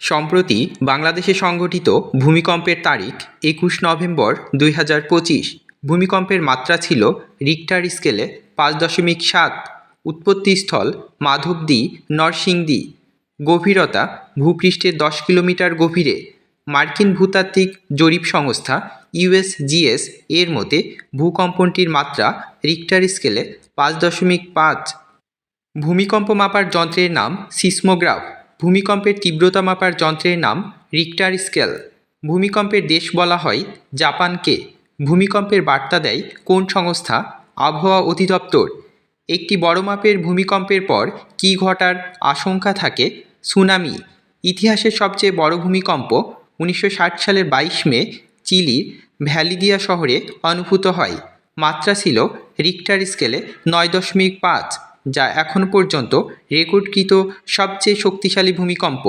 সম্প্রতি বাংলাদেশে সংঘটিত ভূমিকম্পের তারিখ ২১ নভেম্বর ২০২৫। ভূমিকম্পের মাত্রা ছিল রিক্টার স্কেলে ৫.৭। উৎপত্তিস্থল মাধবদী, নরসিংদী। গভীরতা ভূপৃষ্ঠের ১০ কিলোমিটার গভীরে। মার্কিন ভূতাত্ত্বিক জরিপ সংস্থা ইউএসজিএস এর মতে ভূকম্পনটির মাত্রা রিক্টার স্কেলে ৫.৫। ভূমিকম্প মাপার যন্ত্রের নাম সিসমোগ্রাফ। ভূমিকম্পের তীব্রতা মাপার যন্ত্রের নাম রিক্টার স্কেল। ভূমিকম্পের দেশ বলা হয় জাপানকে। ভূমিকম্পের বার্তা দেয় কোন সংস্থা? আবহাওয়া অধিদপ্তর। একটি বড় মাপের ভূমিকম্পের পর কী ঘটার আশঙ্কা থাকে? সুনামি। ইতিহাসের সবচেয়ে বড় ভূমিকম্প 1960 সালের 22 মে চিলির ভ্যালিদিয়া শহরে অনুভূত হয়। মাত্রা ছিল রিক্টার স্কেলে 9.5, যা এখন পর্যন্ত রেকর্ডকৃত সবচেয়ে শক্তিশালী ভূমিকম্প।